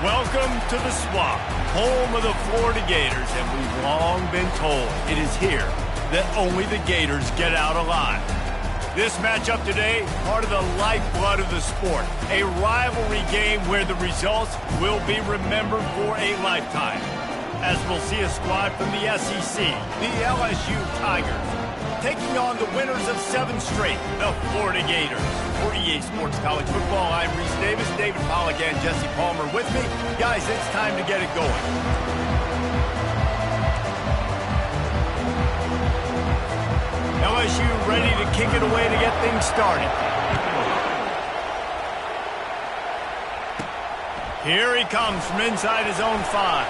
Welcome to the Swamp, home of the Florida Gators, and we've long been told it is here that only the Gators get out alive. This matchup today, part of the lifeblood of the sport, a rivalry game where the results will be remembered for a lifetime. As we'll see a squad from the SEC, the LSU Tigers, taking on the winners of 7 straight, the Florida Gators. For EA Sports College Football, I'm Reese Davis, David Pollack, and Jesse Palmer with me. Guys, it's time to get it going. LSU ready to kick it away to get things started. Here he comes from inside his own 5.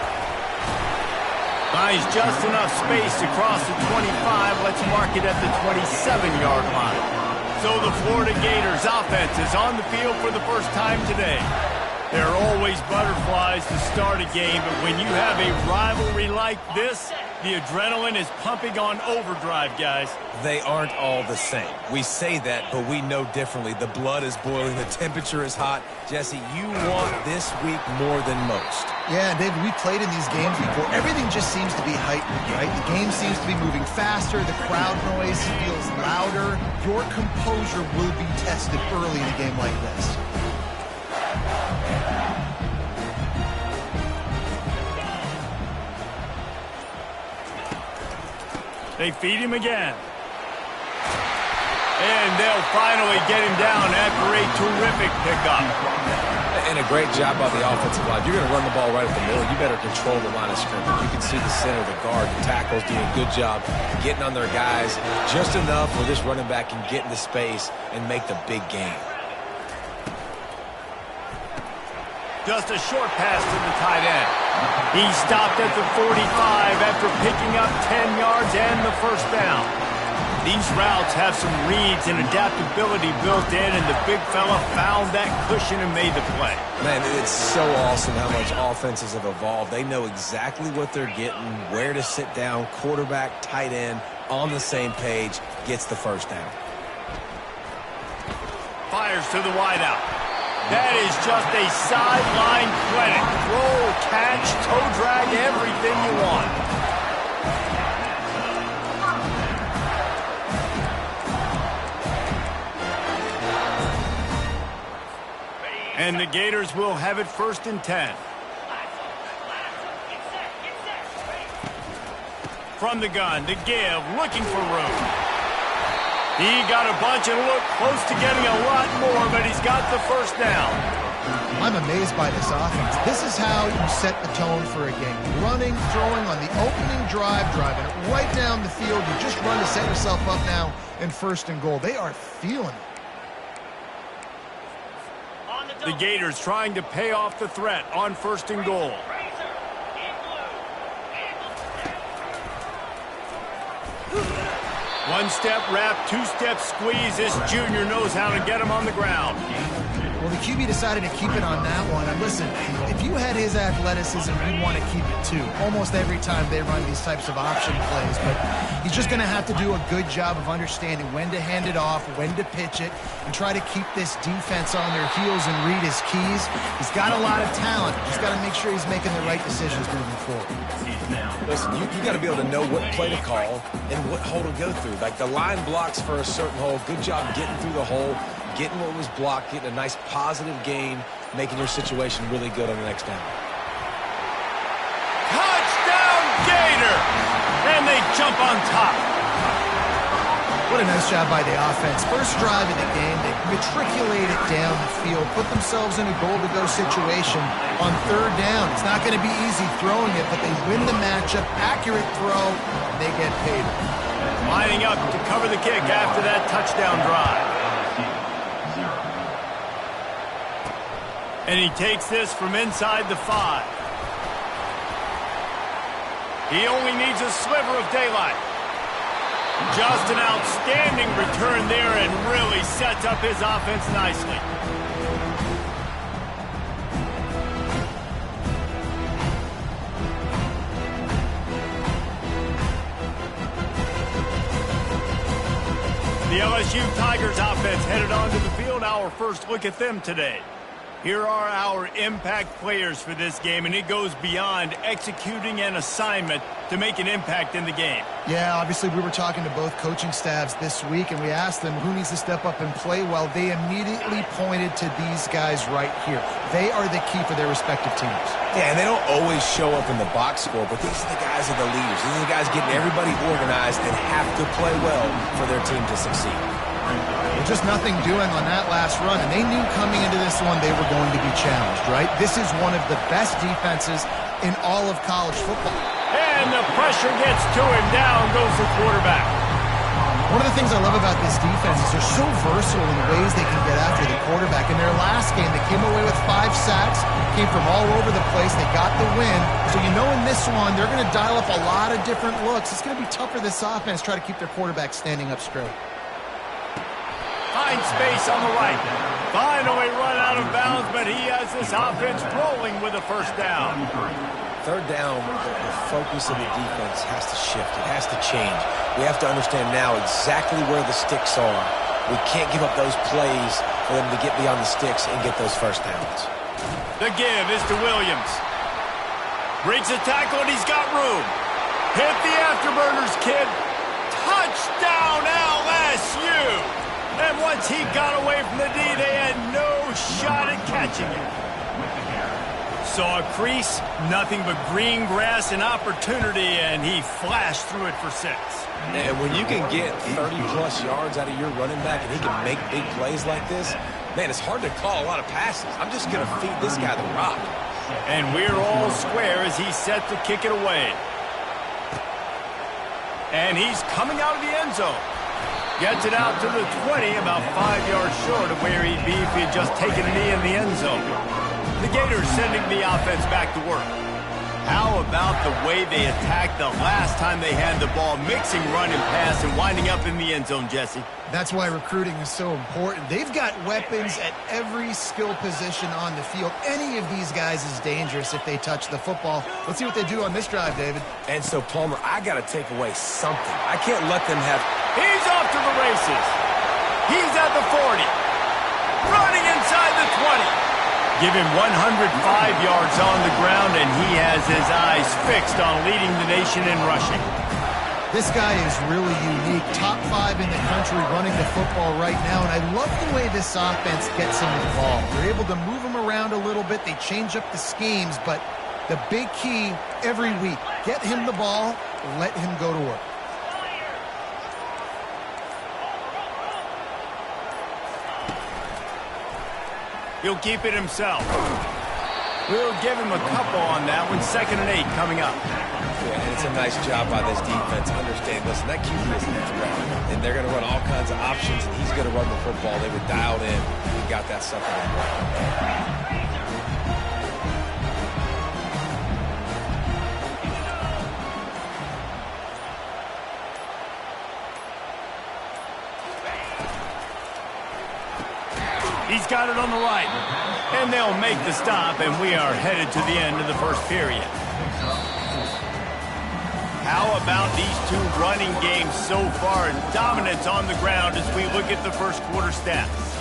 Finds just enough space to cross the 25. Let's mark it at the 27-yard line. So the Florida Gators offense is on the field for the first time today. There are always butterflies to start a game, but when you have a rivalry like this, the adrenaline is pumping on overdrive, guys. They aren't all the same. We say that, but we know differently. The blood is boiling. The temperature is hot. Jesse, you want this week more than most. Yeah, David, we played in these games before. Everything just seems to be heightened, right? The game seems to be moving faster. The crowd noise feels louder. Your composure will be tested early in a game like this. They feed him again. And they'll finally get him down after a terrific pickup. And a great job by the offensive line. You're going to run the ball right at the middle. You better control the line of scrimmage. You can see the center, the guard, the tackles doing a good job getting on their guys just enough where this running back can get into space and make the big game. Just a short pass to the tight end. He stopped at the 45 after picking up 10 yards and the first down. These routes have some reads and adaptability built in, and the big fella found that cushion and made the play. Man, it's so awesome how much offenses have evolved. They know exactly what they're getting, where to sit down, quarterback, tight end, on the same page, gets the first down. Fires to the wideout. That is just a sideline credit. Roll, catch, toe drag, everything you want. And the Gators will have it 1st and 10. From the gun, to give, looking for room. He got a bunch and looked close to getting a lot more, but he's got the first down. I'm amazed by this offense. This is how you set the tone for a game. Running, throwing on the opening drive, driving it right down the field. You just run to set yourself up now in 1st and goal. They are feeling it. The Gators trying to pay off the threat on 1st and goal. One-step wrap, two-step squeeze. This junior knows how to get him on the ground. Well, the QB decided to keep it on that one. And listen, if you had his athleticism, you'd want to keep it too. Almost every time they run these types of option plays. But he's just going to have to do a good job of understanding when to hand it off, when to pitch it, and try to keep this defense on their heels and read his keys. He's got a lot of talent. Just got to make sure he's making the right decisions moving forward. Listen, you got to be able to know what play to call and what hole to go through. Like the line blocks for a certain hole. Good job getting through the hole, getting what was blocked, getting a nice positive gain, making your situation really good on the next down. Touchdown, Gator! And they jump on top. What a nice job by the offense. First drive of the game, they matriculate it down the field, put themselves in a goal-to-go situation on 3rd down. It's not going to be easy throwing it, but they win the matchup. Accurate throw, and they get paid. Lining up to cover the kick after that touchdown drive. And he takes this from inside the 5. He only needs a sliver of daylight. Just an outstanding return there and really sets up his offense nicely. The LSU Tigers offense headed onto the field. Our first look at them today. Here are our impact players for this game, and it goes beyond executing an assignment to make an impact in the game. Yeah, obviously we were talking to both coaching staffs this week, and we asked them who needs to step up and play well. They immediately pointed to these guys right here. They are the key for their respective teams. Yeah, and they don't always show up in the box score, but these are the guys that are the leaders. These are the guys getting everybody organized and have to play well for their team to succeed. Well, just nothing doing on that last run, and they knew coming into this one they were going to be challenged, right? This is one of the best defenses in all of college football. And the pressure gets to him. Down goes the quarterback. One of the things I love about this defense is they're so versatile in the ways they can get after the quarterback. In their last game, they came away with 5 sacks, came from all over the place. They got the win. So you know in this one, they're going to dial up a lot of different looks. It's going to be tough for this offense to try to keep their quarterback standing up straight. Finds space on the right. Finally run out of bounds, but he has this offense rolling with a first down. Third down, the focus of the defense has to shift. It has to change. We have to understand now exactly where the sticks are. We can't give up those plays for them to get beyond the sticks and get those first downs. The give is to Williams. Breaks the tackle, and he's got room. Hit the afterburners, kid. Touchdown, LSU! And once he got away from the D, they had no shot at catching him. Saw a crease, nothing but green grass and opportunity, and he flashed through it for 6. And when you can get 30-plus yards out of your running back and he can make big plays like this, man, it's hard to call a lot of passes. I'm just going to feed this guy the rock. And we're all square as he's set to kick it away. And he's coming out of the end zone. Gets it out to the 20, about 5 yards short of where he'd be if he had just taken a knee in the end zone. The Gators sending the offense back to work. How about the way they attacked the last time they had the ball, mixing run and pass and winding up in the end zone, Jesse? That's why recruiting is so important. They've got weapons at every skill position on the field. Any of these guys is dangerous if they touch the football. Let's see what they do on this drive, David. And so, Palmer, I got to take away something. I can't let them have... He's off to the races. He's at the 40. Running inside the 20. Give him 105 yards on the ground, and he has his eyes fixed on leading the nation in rushing. This guy is really unique. Top 5 in the country running the football right now, and I love the way this offense gets him involved. They're able to move him around a little bit. They change up the schemes, but the big key every week, get him the ball, let him go to work. He'll keep it himself. We'll give him a couple on that one. 2nd and 8 coming up. Yeah, and it's a nice job by this defense. Understand, listen, that QB is a threat. And they're going to run all kinds of options, and he's going to run the football. They were dialed in and got that sucker on the ground. He's got it on the right. And they'll make the stop, and we are headed to the end of the first period. How about these two running games so far and dominance on the ground as we look at the first quarter stats?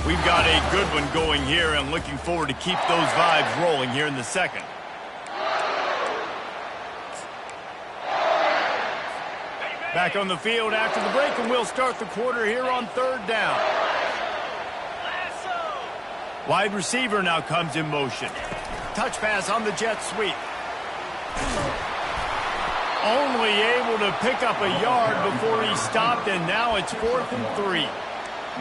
We've got a good one going here and looking forward to keep those vibes rolling here in the second. Back on the field after the break, and we'll start the quarter here on 3rd down. Wide receiver now comes in motion. Touch pass on the jet sweep. Only able to pick up a yard before he stopped, and now it's 4th and 3.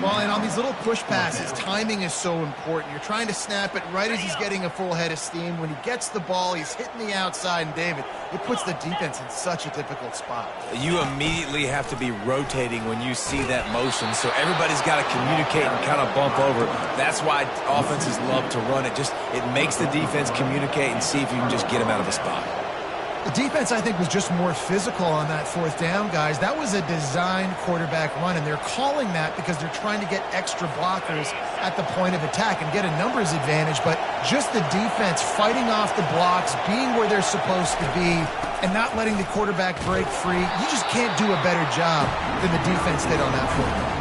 Well, and on these little push passes, timing is so important. You're trying to snap it right as he's getting a full head of steam. When he gets the ball, he's hitting the outside, and David, it puts the defense in such a difficult spot. You immediately have to be rotating when you see that motion, so everybody's got to communicate and kind of bump over. That's why offenses love to run it. It makes the defense communicate and see if you can just get him out of a spot. The defense, I think, was just more physical on that fourth down, guys. That was a designed quarterback run, and they're calling that because they're trying to get extra blockers at the point of attack and get a numbers advantage, but just the defense fighting off the blocks, being where they're supposed to be, and not letting the quarterback break free. You just can't do a better job than the defense did on that fourth down.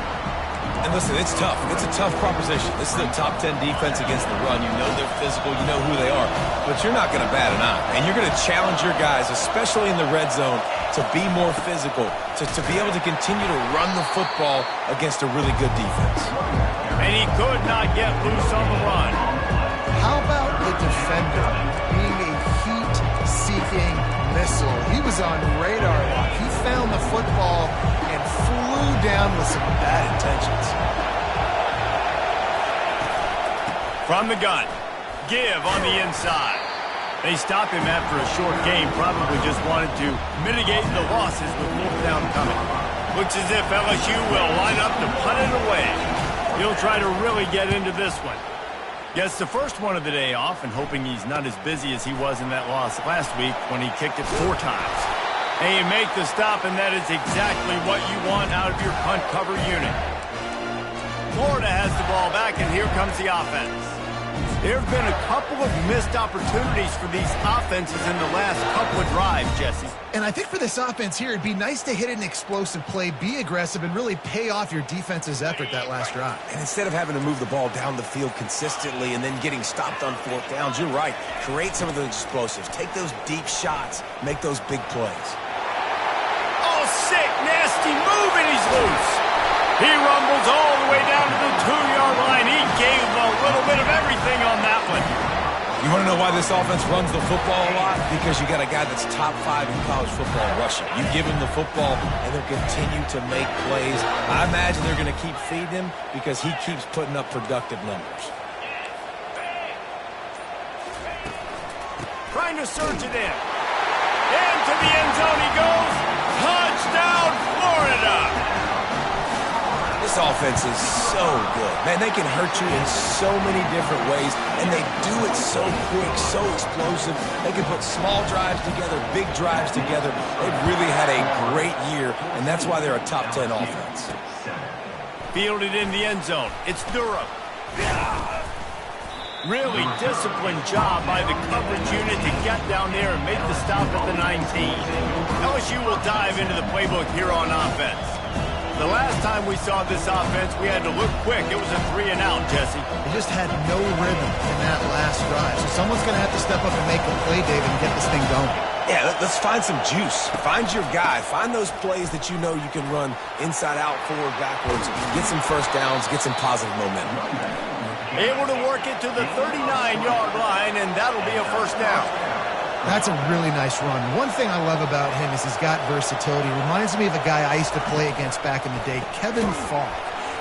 And listen, it's tough. It's a tough proposition. This is a top 10 defense against the run. You know they're physical. You know who they are. But you're not going to bat an eye. And you're going to challenge your guys, especially in the red zone, to be more physical, to be able to continue to run the football against a really good defense. And he could not get loose on the run. How about the defender being a heat-seeking missile? He was on radar lock. He found the football and flew down with some bad intentions. From the gun, give on the inside. They stopped him after a short game, probably just wanted to mitigate the losses with fourth down coming. Looks as if LSU will line up to punt it away. He'll try to really get into this one. Gets the first one of the day off and hoping he's not as busy as he was in that loss last week when he kicked it 4 times. And you make the stop, and that is exactly what you want out of your punt cover unit. Florida has the ball back, and here comes the offense. There have been a couple of missed opportunities for these offenses in the last couple of drives, Jesse. And I think for this offense here, it'd be nice to hit an explosive play, be aggressive, and really pay off your defense's effort that last drive. And instead of having to move the ball down the field consistently and then getting stopped on fourth downs, you're right. Create some of those explosives. Take those deep shots. Make those big plays. Oh, sick, nasty move, and he's loose. He rumbles all the way down to the 2-yard line. He gave a little bit of everything on that one. You want to know why this offense runs the football a lot? Because you got a guy that's top 5 in college football rushing. You give him the football, and they'll continue to make plays. I imagine they're going to keep feeding him because he keeps putting up productive numbers. Trying to surge it in. Into the end zone he goes. Touchdown, Florida! This offense is so good. Man, they can hurt you in so many different ways, and they do it so quick, so explosive. They can put small drives together, big drives together. They've really had a great year, and that's why they're a top 10 offense. Fielded in the end zone. It's Durham. Really disciplined job by the coverage unit to get down there and make the stop at the 19. LSU will dive into the playbook here on offense. The last time we saw this offense, we had to look quick. It was a 3-and-out, Jesse. They just had no rhythm in that last drive. So someone's going to have to step up and make a play, David, and get this thing going. Yeah, let's find some juice. Find your guy. Find those plays that you know you can run inside out, forward, backwards. Get some first downs. Get some positive momentum. Able to work it to the 39-yard line, and that'll be a first down. That's a really nice run. One thing I love about him is he's got versatility. Reminds me of a guy I used to play against back in the day, Kevin Falk.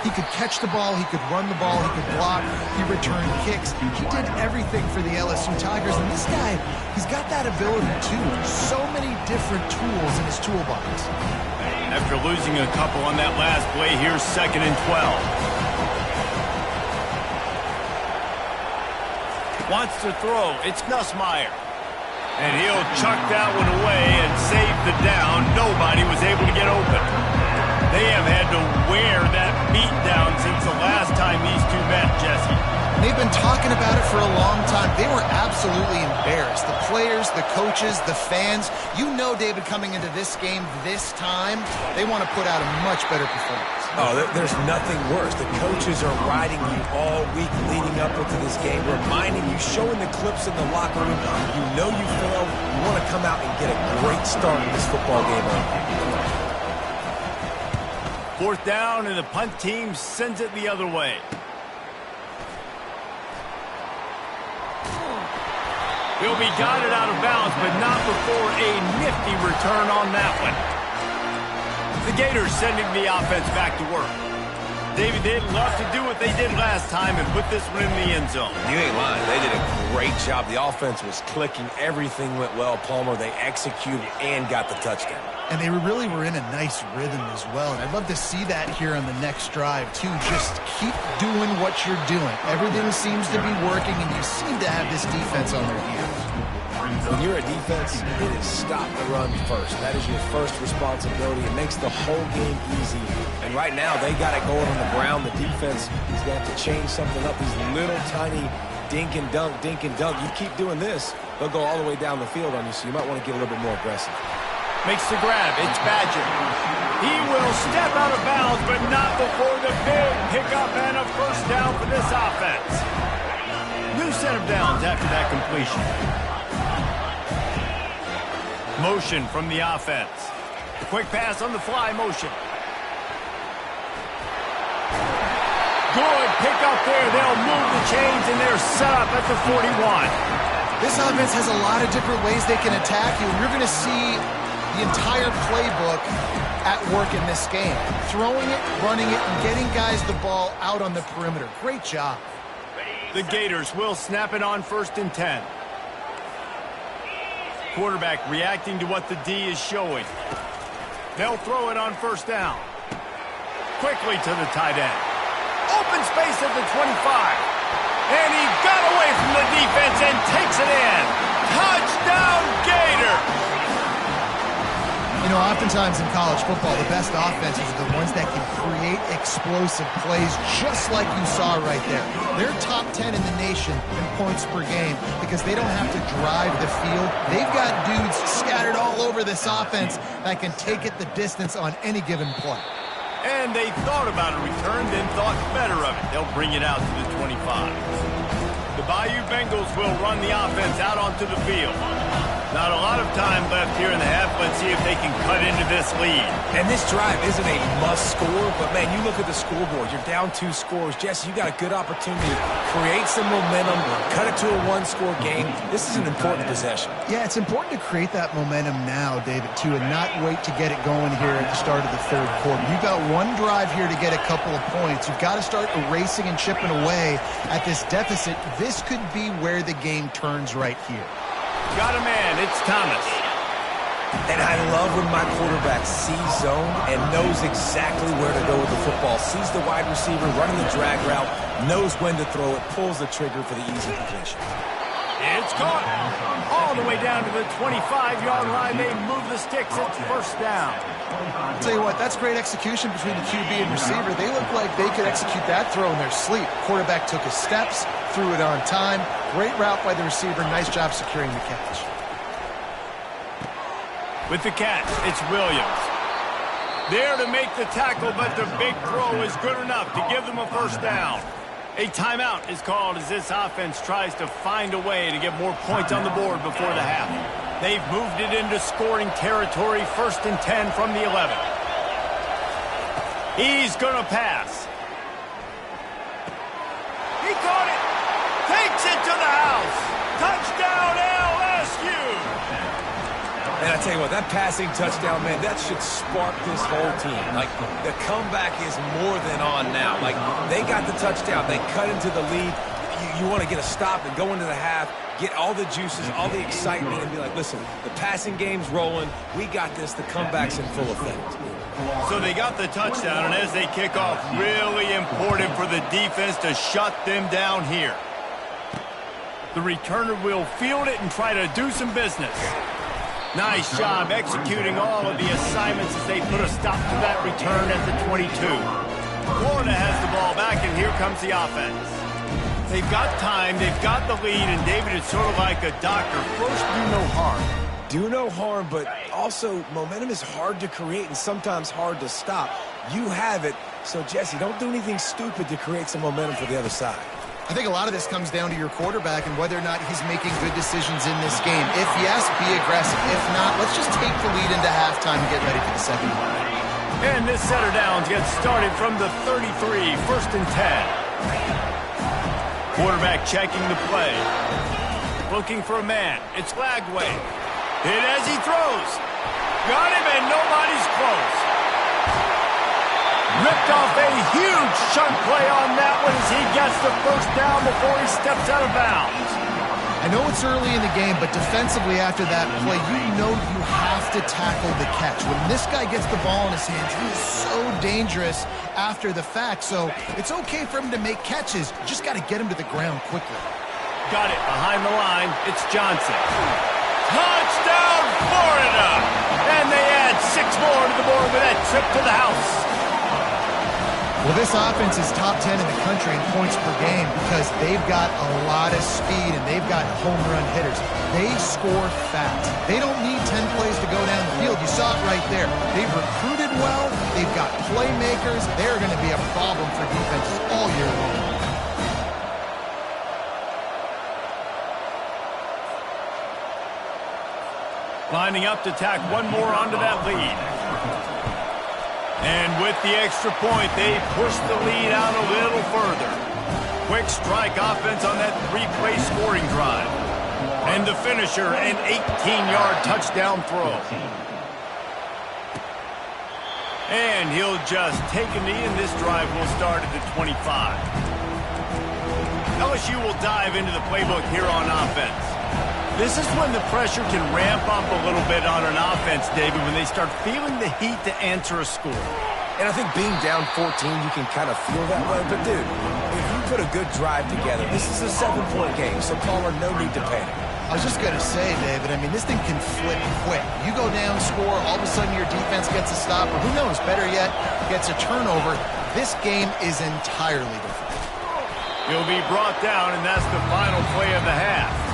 He could catch the ball, he could run the ball, he could block, he returned kicks. He did everything for the LSU Tigers, and this guy, he's got that ability too. So many different tools in his toolbox. After losing a couple on that last play, here's 2nd and 12. Wants to throw. It's Nussmeier. And he'll chuck that one away and save the down. Nobody was able to get open. They have had to wear that beat down since the last time these two met, Jesse. They've been talking about it for a long time. They were absolutely embarrassed. The players, the coaches, the fans. You know, David, coming into this game this time, they want to put out a much better performance. Oh, there's nothing worse. The coaches are riding you all week leading up into this game, reminding you, showing the clips in the locker room. You know you failed. You want to come out and get a great start in this football game. 4th down, and the punt team sends it the other way. He'll be guided out of bounds, but not before a nifty return on that one. The Gators sending the offense back to work. David, they'd love to do what they did last time and put this one in the end zone. You ain't lying. They did a great job. The offense was clicking. Everything went well. Palmer, they executed and got the touchdown. And they really were in a nice rhythm as well. And I'd love to see that here on the next drive, too. Just keep doing what you're doing. Everything seems to be working, and you seem to have this defense on their heels. When you're a defense, it is stop the run first. That is your first responsibility. It makes the whole game easy. And right now, they got it going on the ground. The defense is going to have to change something up. These little tiny dink and dunk, dink and dunk. You keep doing this, they'll go all the way down the field on you, so you might want to get a little bit more aggressive. Makes the grab. It's Badger. He will step out of bounds, but not before the big pickup and a first down for this offense. New set of downs after that completion. Motion from the offense. Quick pass on the fly motion. Good pickup there. They'll move the chains, and they're set up at the 41. This offense has a lot of different ways they can attack you. You're going to see the entire playbook at work in this game. Throwing it, running it, and getting guys the ball out on the perimeter. Great job. The Gators will snap it on 1st and 10. Quarterback reacting to what the D is showing. They'll throw it on 1st down. Quickly to the tight end. Open space at the 25. And he got away from the defense and takes it in. Touchdown, Gator! You know, oftentimes in college football, the best offenses are the ones that can create explosive plays just like you saw right there. They're top 10 in the nation in points per game because they don't have to drive the field. They've got dudes scattered all over this offense that can take it the distance on any given play. And they thought about a return, then thought better of it. They'll bring it out to the 25. The Bayou Bengals will run the offense out onto the field. Not a lot of time left here in the half. Let's see if they can cut into this lead. And this drive isn't a must score, but, man, you look at the scoreboard. You're down 2 scores. Jesse, you got a good opportunity to create some momentum, cut it to a 1-score game. This is an important possession. Yeah, it's important to create that momentum now, David, too, and not wait to get it going here at the start of the 3rd quarter. You've got one drive here to get a couple of points. You've got to start erasing and chipping away at this deficit. This could be where the game turns right here. Got a man. It's Thomas. And I love when my quarterback sees zone and knows exactly where to go with the football. Sees the wide receiver running the drag route, knows when to throw it, pulls the trigger for the easy completion. It's caught. All the way down to the 25-yard line. They move the sticks. It's 1st down. I'll tell you what, that's great execution between the QB and receiver. They look like they could execute that throw in their sleep. Quarterback took his steps, threw it on time. Great route by the receiver. Nice job securing the catch. With the catch, it's Williams. There to make the tackle, but the big throw is good enough to give them a 1st down. A timeout is called as this offense tries to find a way to get more points on the board before the half. They've moved it into scoring territory, 1st and 10 from the 11. He's going to pass. He caught it. Takes it to the house. Touchdown, LSU. And I tell you what, that passing touchdown, man, that should spark this whole team. Like, the comeback is more than on now. Like, they got the touchdown. They cut into the lead. You want to get a stop and go into the half, get all the juices, all the excitement, and be like, listen, the passing game's rolling. We got this. The comeback's in full effect. So they got the touchdown, and as they kick off, really important for the defense to shut them down here. The returner will field it and try to do some business. Nice job executing all of the assignments as they put a stop to that return at the 22. Florida has the ball back, and here comes the offense. They've got time, they've got the lead, and David is sort of like a doctor. First, do no harm. Do no harm, but also momentum is hard to create and sometimes hard to stop. You have it, so Jesse, don't do anything stupid to create some momentum for the other side. I think a lot of this comes down to your quarterback and whether or not he's making good decisions in this game. If yes, be aggressive. If not, let's just take the lead into halftime and get ready for the 2nd half. And this set of downs gets started from the 33, 1st and 10. Quarterback checking the play. Looking for a man. It's Lagway. Hit as he throws. Got him, and nobody's close. Ripped off a huge chunk play on that one as he gets the 1st down before he steps out of bounds. I know it's early in the game, but defensively after that play, you know you have to tackle the catch. When this guy gets the ball in his hands, he is so dangerous after the fact. So it's okay for him to make catches. You just got to get him to the ground quickly. Got it behind the line. It's Johnson. Touchdown, Florida! And they add 6 more to the board with that trip to the house. Well, this offense is top 10 in the country in points per game because they've got a lot of speed and they've got home run hitters. They score fast. They don't need 10 plays to go down the field. You saw it right there. They've recruited well. They've got playmakers. They're going to be a problem for defenses all year long. Lining up to tack one more onto that lead. And with the extra point, they push the lead out a little further. Quick strike offense on that 3-play scoring drive. And the finisher, an 18-yard touchdown throw. And he'll just take a knee, and this drive will start at the 25. LSU will dive into the playbook here on offense. This is when the pressure can ramp up a little bit on an offense, David, when they start feeling the heat to answer a score. And I think being down 14, you can kind of feel that way. But, dude, if you put a good drive together, this is a 7-point game, so caller, no need to panic. I was just going to say, David, I mean, this thing can flip quick. You go down, score, all of a sudden your defense gets a stop, or who knows, better yet, gets a turnover. This game is entirely different. He'll be brought down, and that's the final play of the half.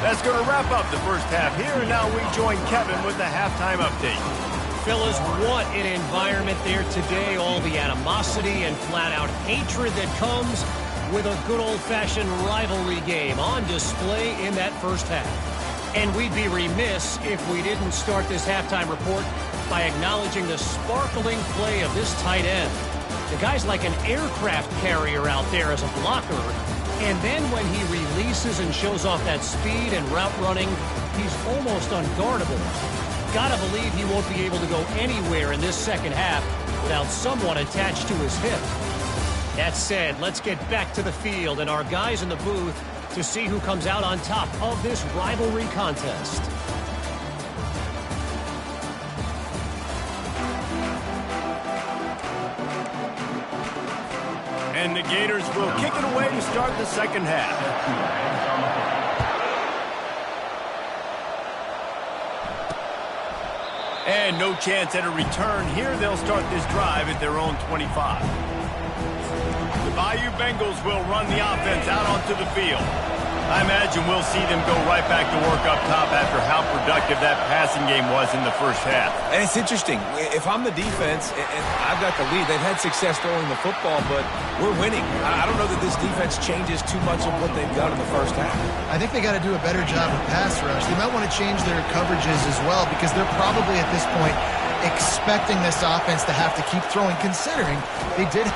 That's going to wrap up the first half here, and now we join Kevin with the halftime update. Fellas, what an environment there today. All the animosity and flat-out hatred that comes with a good old-fashioned rivalry game on display in that first half. And we'd be remiss if we didn't start this halftime report by acknowledging the sparkling play of this tight end. The guy's like an aircraft carrier out there as a blocker. And then when he releases and shows off that speed and route running, he's almost unguardable. Gotta believe he won't be able to go anywhere in this second half without someone attached to his hip. That said, let's get back to the field and our guys in the booth to see who comes out on top of this rivalry contest. And the Gators will kick it away to start the second half. And no chance at a return here. They'll start this drive at their own 25. The Bayou Bengals will run the offense out onto the field. I imagine we'll see them go right back to work up top after how productive that passing game was in the first half. And it's interesting. If I'm the defense and I've got the lead, they've had success throwing the football, but we're winning. I don't know that this defense changes too much of what they've done in the first half. I think they got to do a better job of pass rush. They might want to change their coverages as well because they're probably at this point expecting this offense to have to keep throwing, considering they did.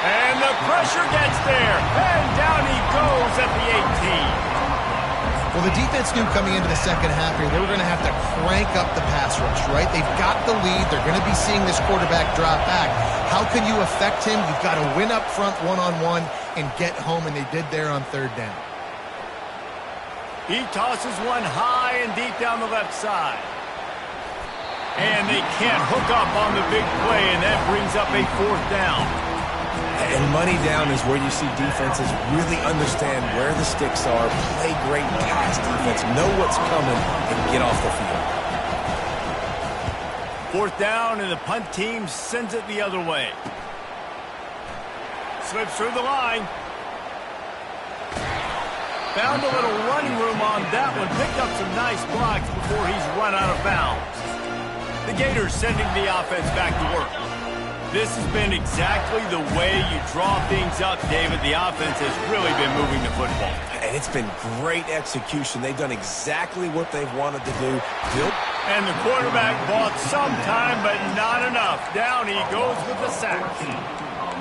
And the pressure gets there. And down he goes at the 18. Well, the defense knew coming into the second half here they were going to have to crank up the pass rush, right? They've got the lead. They're going to be seeing this quarterback drop back. How can you affect him? You've got to win up front one-on-one and get home, and they did there on third down. He tosses one high and deep down the left side. And they can't hook up on the big play, and that brings up a fourth down. And money down is where you see defenses really understand where the sticks are, play great pass defense, know what's coming, and get off the field. Fourth down, and the punt team sends it the other way. Slips through the line. Found a little running room on that one. Picked up some nice blocks before he's run out of bounds. The Gators sending the offense back to work. This has been exactly the way you draw things up, David. The offense has really been moving the football. And it's been great execution. They've done exactly what they've wanted to do. And the quarterback bought some time, but not enough. Down he goes with the sack.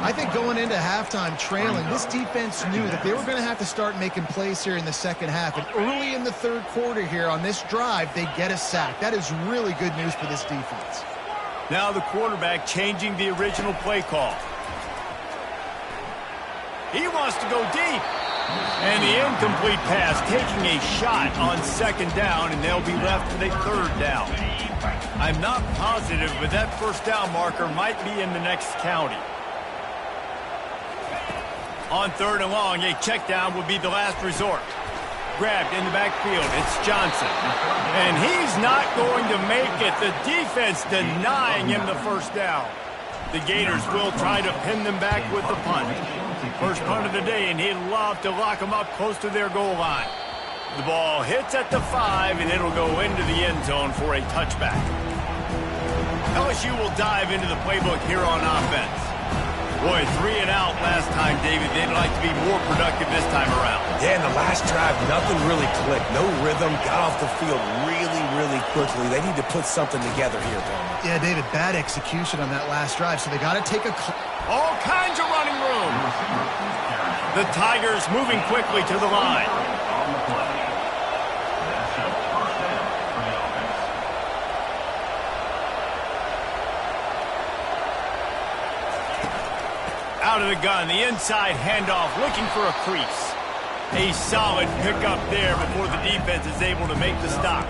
I think going into halftime trailing, this defense knew that they were going to have to start making plays here in the second half. And early in the third quarter here on this drive, they get a sack. That is really good news for this defense. Now the quarterback changing the original play call. He wants to go deep. And the incomplete pass taking a shot on second down, and they'll be left with a third down. I'm not positive, but that first down marker might be in the next county. On third and long, a check down would be the last resort. grabbed in the backfield. It's Johnson. And he's not going to make it. The defense denying him the first down. The Gators will try to pin them back with the punt. First punt of the day, and he'd love to lock them up close to their goal line. The ball hits at the 5, and it'll go into the end zone for a touchback. LSU will dive into the playbook here on offense. Boy, 3 and out last time, David. They'd like to be more productive this time around. Yeah, in the last drive, nothing really clicked. No rhythm. Got off the field really quickly. They need to put something together here, Tom. Yeah, David, bad execution on that last drive, so they got to take a... All kinds of running room. The Tigers moving quickly to the line. Out of the gun, the inside handoff, looking for a crease. A solid pickup there before the defense is able to make the stop.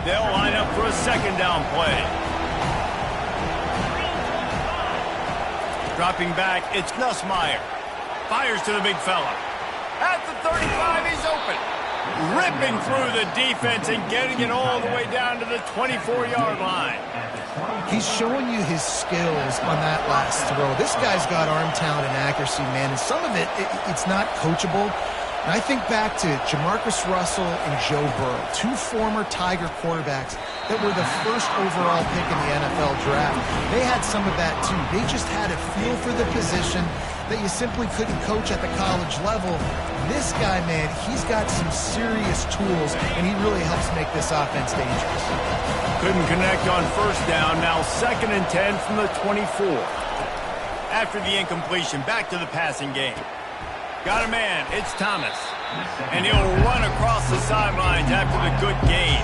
They'll line up for a second down play. Dropping back, it's Nussmeier. Fires to the big fella. At the 35, he's open. Ripping through the defense and getting it all the way down to the 24-yard line. He's showing you his skills on that last throw. This guy's got arm talent and accuracy, man, and some of it's not coachable. And I think back to Jamarcus Russell and Joe Burrow, 2 former Tiger quarterbacks that were the first overall pick in the NFL draft. They had some of that, too. They just had a feel for the position that you simply couldn't coach at the college level. This guy, man, he's got some serious tools, and he really helps make this offense dangerous. Couldn't connect on first down. Now 2nd and 10 from the 24. After the incompletion, back to the passing game. Got a man. It's Thomas. And he'll run across the sidelines after the good gain.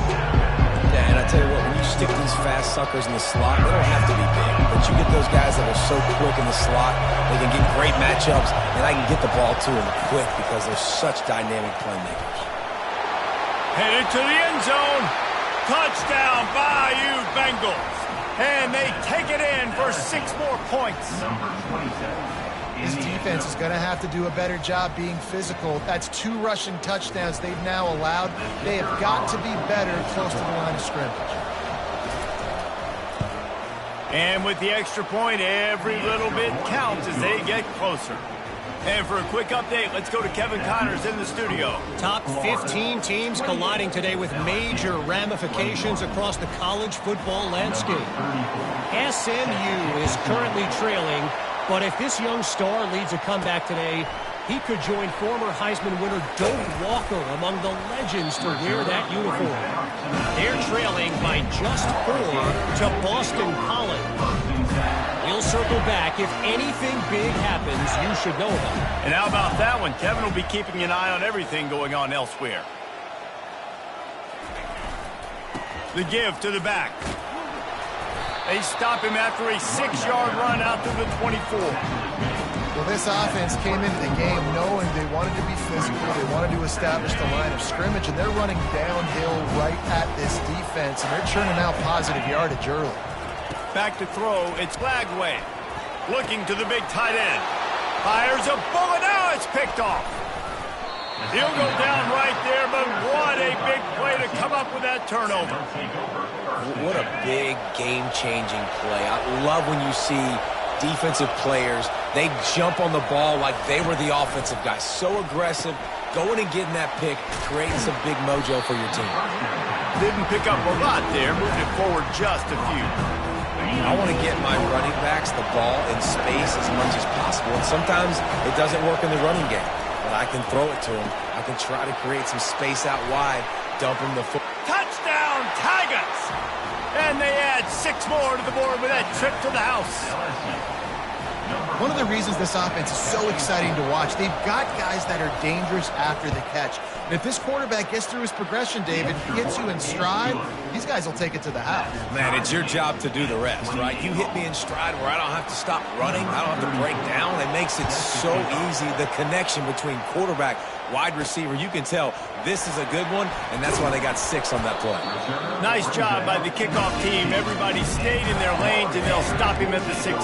Yeah, and I tell you what, when you stick these fast suckers in the slot, they don't have to be big. But you get those guys that are so quick in the slot, they can get great matchups, and I can get the ball to them quick because they're such dynamic playmakers. Headed to the end zone. Touchdown, Bayou Bengals. And they take it in for 6 more points. This defense is going to have to do a better job being physical. That's 2 rushing touchdowns they've now allowed. They have got to be better close to the line of scrimmage. And with the extra point, every little bit counts as they get closer. And for a quick update, let's go to Kevin Connors in the studio. Top 15 teams colliding today with major ramifications across the college football landscape. SMU is currently trailing, but if this young star leads a comeback today, he could join former Heisman winner Doak Walker among the legends to wear that uniform. They're trailing by just 4 to Boston College. We'll circle back. If anything big happens, you should know about it. And how about that one? Kevin will be keeping an eye on everything going on elsewhere. The give to the back. They stop him after a 6-yard run out to the 24. Well, this offense came into the game knowing they wanted to be physical. They wanted to establish the line of scrimmage, and they're running downhill right at this defense, and they're churning out positive yardage early. Back to throw, it's Flagway. Looking to the big tight end. Fires a bullet, now it's picked off. He'll go down right there, but what a big play to come up with that turnover. What a big game-changing play. I love when you see defensive players, they jump on the ball like they were the offensive guy. So aggressive, going and getting that pick, creating some big mojo for your team. Didn't pick up a lot there, moved it forward just a few. I want to get my running backs the ball in space as much as possible. And sometimes it doesn't work in the running game, but I can throw it to them. I can try to create some space out wide, dump them the foot. Touchdown, Tigers! And they add 6 more to the board with that trip to the house. One of the reasons this offense is so exciting to watch, they've got guys that are dangerous after the catch. And if this quarterback gets through his progression, David, gets you in stride, these guys will take it to the house. Man, it's your job to do the rest, right? You hit me in stride where I don't have to stop running. I don't have to break down. It makes it so easy. The connection between quarterback, wide receiver, you can tell this is a good one, and that's why they got 6 on that play. Nice job by the kickoff team. Everybody stayed in their lanes, and they'll stop him at the 16.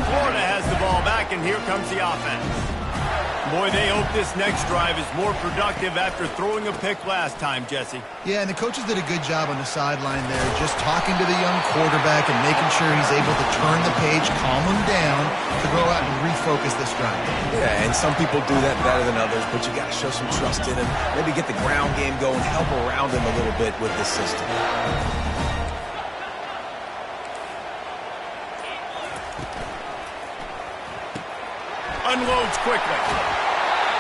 Florida has the ball back, and here comes the offense. Boy, they hope this next drive is more productive after throwing a pick last time, Jesse. Yeah, and the coaches did a good job on the sideline there, just talking to the young quarterback and making sure he's able to turn the page, calm him down, to go out and refocus this drive. Yeah, and some people do that better than others, but you got to show some trust in him. Maybe get the ground game going, help around him a little bit with this system. Unloads quickly.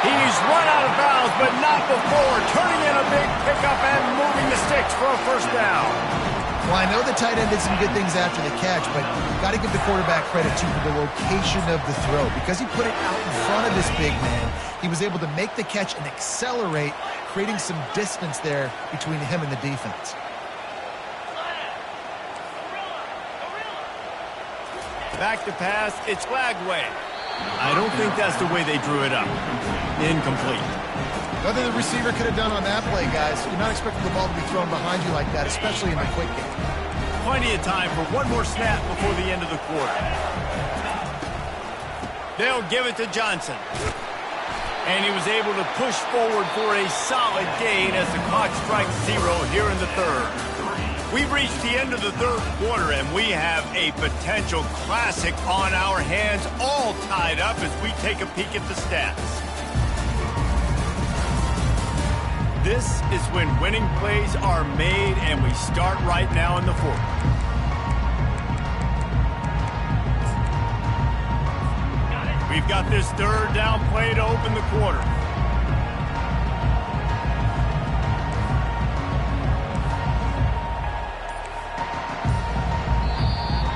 He's run out of bounds, but not before turning in a big pickup and moving the sticks for a first down. Well, I know the tight end did some good things after the catch, but you've got to give the quarterback credit, too, for the location of the throw. Because he put it out in front of this big man, he was able to make the catch and accelerate, creating some distance there between him and the defense. Back to pass, it's Flagway. I don't think that's the way they drew it up. Incomplete. Nothing the receiver could have done on that play, guys. You're not expecting the ball to be thrown behind you like that, especially in the quick game. Plenty of time for one more snap before the end of the quarter. They'll give it to Johnson. And he was able to push forward for a solid gain as the clock strikes 0 here in the third. We've reached the end of the third quarter, and we have a potential classic on our hands, all tied up as we take a peek at the stats. This is when winning plays are made, and we start right now in the fourth. We've got this third down play to open the quarter.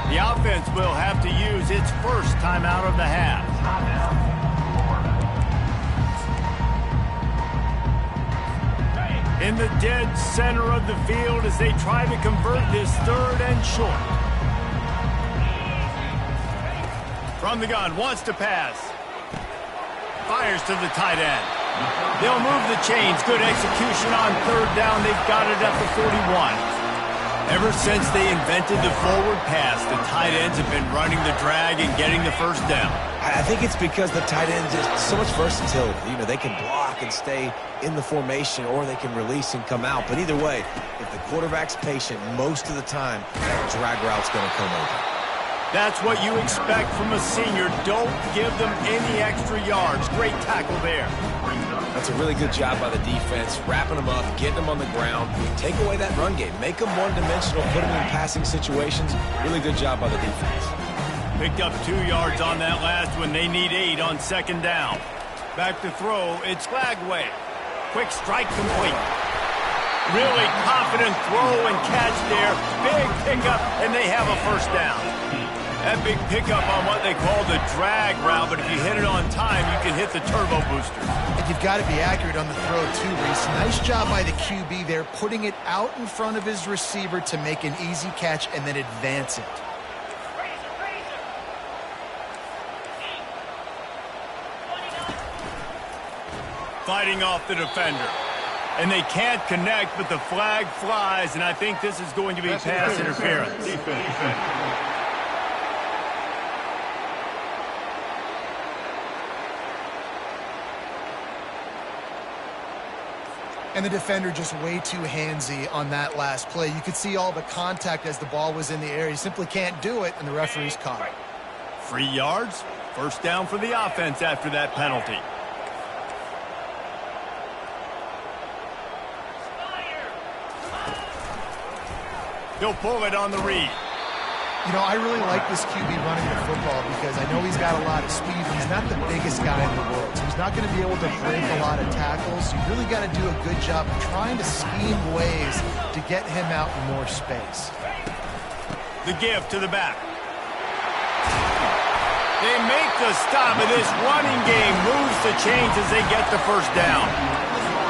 The offense will have to use its first timeout of the half. In the dead center of the field as they try to convert this third and short. From the gun, wants to pass. Fires to the tight end. They'll move the chains. Good execution on third down. They've got it at the 41. Ever since they invented the forward pass, the tight ends have been running the drag and getting the first down. I think it's because the tight ends is so much versatility. You know, they can block and stay in the formation, or they can release and come out. But either way, if the quarterback's patient most of the time, that drag route's going to come over. That's what you expect from a senior. Don't give them any extra yards. Great tackle there. That's a really good job by the defense, wrapping them up, getting them on the ground. Take away that run game. Make them one-dimensional, put them in passing situations. Really good job by the defense. Picked up 2 yards on that last one. They need 8 on second down. Back to throw. It's Flagway. Quick strike complete. Really confident throw and catch there. Big pickup, and they have a first down. That big pickup on what they call the drag route, but if you hit it on time, you can hit the turbo booster. And you've got to be accurate on the throw, too, Reese. Nice job by the QB there, putting it out in front of his receiver to make an easy catch and then advance it. Fighting off the defender. And they can't connect, but the flag flies, and I think this is going to be pass interference. And the defender just way too handsy on that last play. You could see all the contact as the ball was in the air. He simply can't do it, and the referee's caught it. 3 yards, first down for the offense after that penalty. He'll pull it on the read. You know, I really like this QB running the football because I know he's got a lot of speed. He's not the biggest guy in the world, so he's not going to be able to break a lot of tackles. You really got to do a good job of trying to scheme ways to get him out in more space. The give to the back. They make the stop, and this running game moves the chains as they get the first down.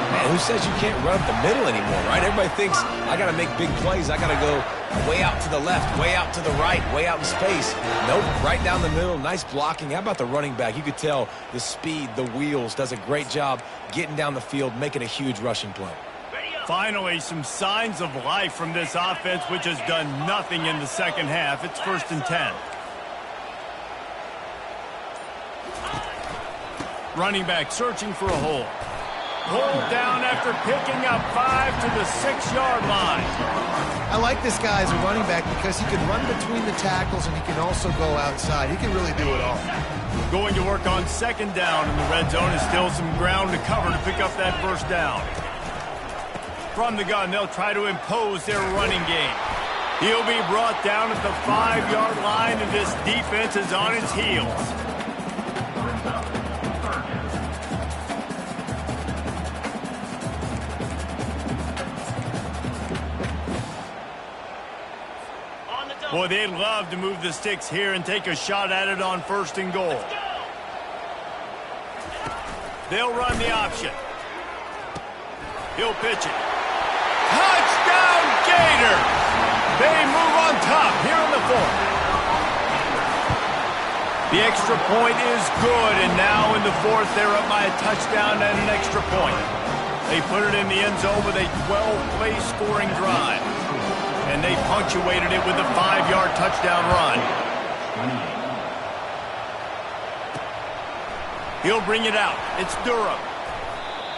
Man, who says you can't run up the middle anymore, right? Everybody thinks, I got to make big plays. I got to go way out to the left, way out to the right, way out in space. Nope, right down the middle, nice blocking. How about the running back? You could tell the speed, the wheels, does a great job getting down the field, making a huge rushing play. Finally, some signs of life from this offense, which has done nothing in the second half. It's 1st and 10. Running back searching for a hole. Pulled down after picking up 5 to the 6-yard line. I like this guy as a running back because he can run between the tackles and he can also go outside. He can really do it all. Going to work on second down in the red zone is still some ground to cover to pick up that first down. From the gun, they'll try to impose their running game. He'll be brought down at the 5-yard line, and this defense is on its heels. Boy, they'd love to move the sticks here and take a shot at it on 1st and goal. They'll run the option. He'll pitch it. Touchdown, Gators! They move on top here in the 4th. The extra point is good, and now in the 4th, they're up by a touchdown and an extra point. They put it in the end zone with a 12-play scoring drive. And they punctuated it with a 5-yard touchdown run. He'll bring it out. It's Durham.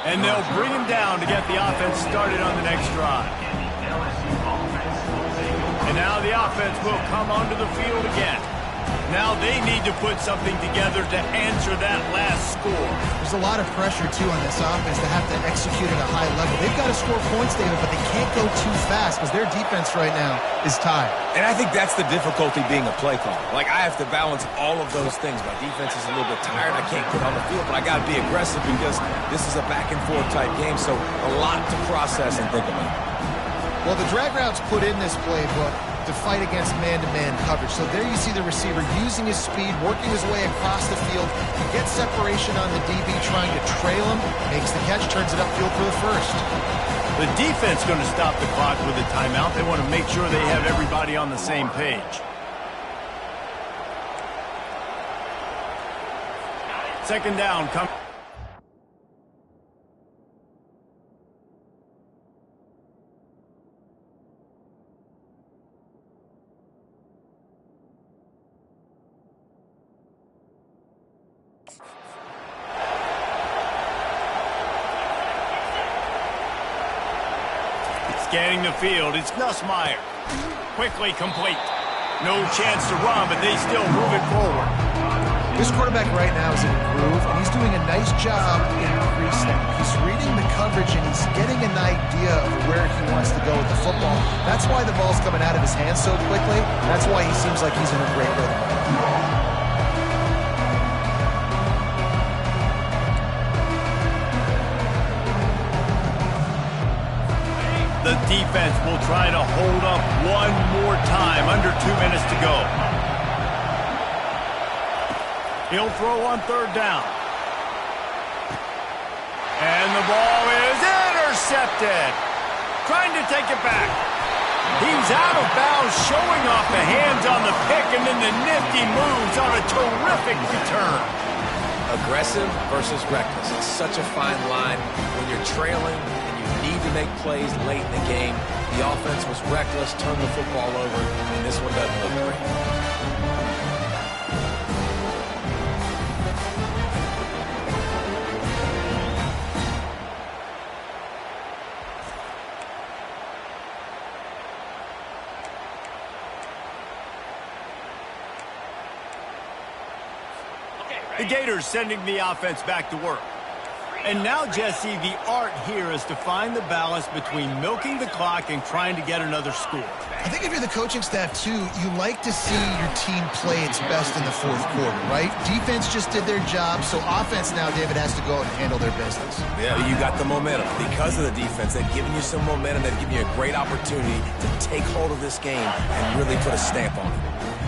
And they'll bring him down to get the offense started on the next drive. And now the offense will come onto the field again. Now they need to put something together to answer that last score. There's a lot of pressure, too, on this offense to have to execute at a high level. They've got to score points, David, but they can't go too fast because their defense right now is tired. And I think that's the difficulty being a play caller. Like, I have to balance all of those things. My defense is a little bit tired. I can't get on the field, but I got to be aggressive because this is a back-and-forth type game, so a lot to process and think about. Well, the drag routes put in this playbook to fight against man-to-man coverage. So there you see the receiver using his speed, working his way across the field. He gets separation on the DB trying to trail him, makes the catch, turns it upfield for the first. The defense going to stop the clock with a timeout. They want to make sure they have everybody on the same page. Second down, come. Scanning the field, it's Nussmeier. Quickly complete. No chance to run, but they still move it forward. This quarterback right now is in a groove, and he's doing a nice job in pre-snap. He's reading the coverage, and he's getting an idea of where he wants to go with the football. That's why the ball's coming out of his hands so quickly. That's why he seems like he's in a great rhythm. The defense will try to hold up one more time. Under 2 minutes to go. He'll throw on 3rd down. And the ball is intercepted. Trying to take it back. He's out of bounds, showing off the hands on the pick, and then the nifty moves on a terrific return. Aggressive versus reckless. It's such a fine line when you're trailing and you need to make plays late in the game. The offense was reckless, turned the football over, and this one doesn't look great. The Gators sending the offense back to work. And now, Jesse, the art here is to find the balance between milking the clock and trying to get another score. I think if you're the coaching staff, too, you like to see your team play its best in the 4th quarter, right? Defense just did their job, so offense now, David, has to go out and handle their business. Yeah, you got the momentum. Because of the defense, they've given you some momentum. They've given you a great opportunity to take hold of this game and really put a stamp on it.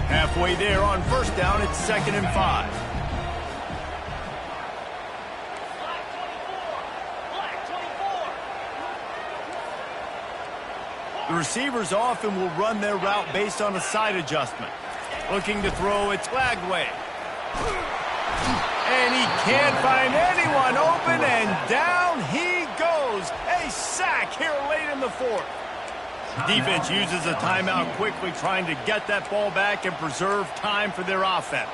Halfway there on 1st down, it's 2nd and 5. The receivers often will run their route based on a side adjustment. Looking to throw, it's Lagway. And he can't find anyone open, and down he goes. A sack here late in the 4th. Defense uses a timeout quickly, trying to get that ball back and preserve time for their offense.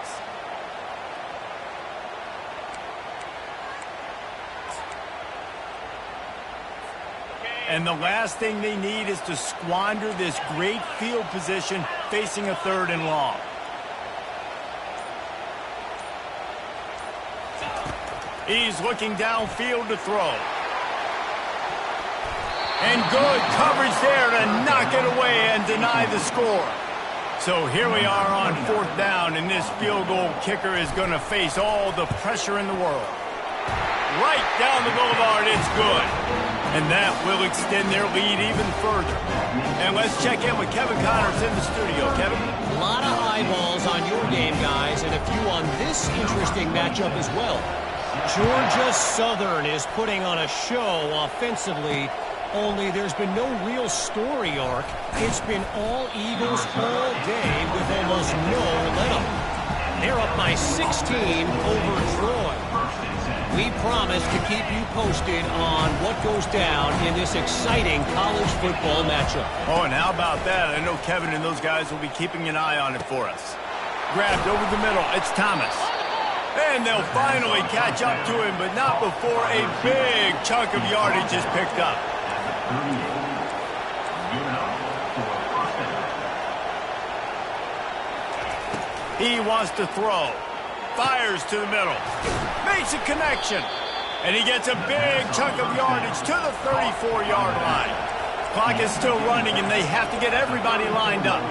And the last thing they need is to squander this great field position facing a 3rd and long. He's looking downfield to throw. And good coverage there to knock it away and deny the score. So here we are on 4th down, and this field goal kicker is going to face all the pressure in the world. Right down the boulevard, it's good. And that will extend their lead even further. And let's check in with Kevin Connors in the studio. Kevin? A lot of eyeballs on your game, guys, and a few on this interesting matchup as well. Georgia Southern is putting on a show offensively, only there's been no real story arc. It's been all Eagles all day with almost no let-up. They're up by 16 over Troy. We promise to keep you posted on what goes down in this exciting college football matchup. Oh, and how about that? I know Kevin and those guys will be keeping an eye on it for us. Grabbed over the middle. It's Thomas. And they'll finally catch up to him, but not before a big chunk of yardage is picked up. He wants to throw. Fires to the middle. Makes a connection. And he gets a big chunk of yardage to the 34-yard line. Clock is still running, and they have to get everybody lined up.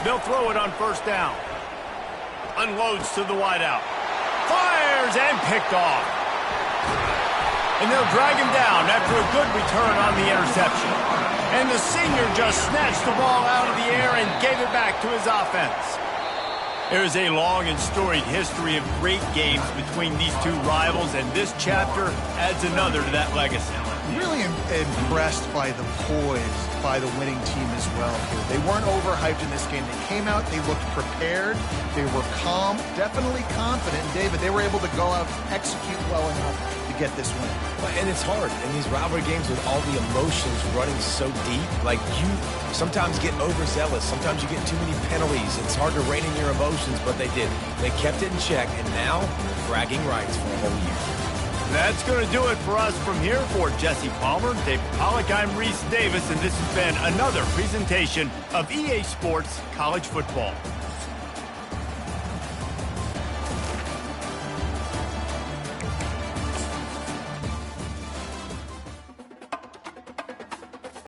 They'll throw it on 1st down. Unloads to the wideout. Fires and picked off. And they'll drag him down after a good return on the interception. And the senior just snatched the ball out of the air and gave it back to his offense. There is a long and storied history of great games between these two rivals, and this chapter adds another to that legacy. Really impressed by the poise by the winning team as well here. They weren't overhyped in this game. They came out, they looked prepared, they were calm, definitely confident. And David, they were able to go out and execute well enough to get this win. And it's hard in these rivalry games with all the emotions running so deep. Like, you sometimes get overzealous. Sometimes you get too many penalties. It's hard to rein in your emotions, but they did. They kept it in check, and now bragging rights for a whole year. That's going to do it for us from here. For Jesse Palmer, David Pollack, I'm Reese Davis, and this has been another presentation of EA Sports College Football.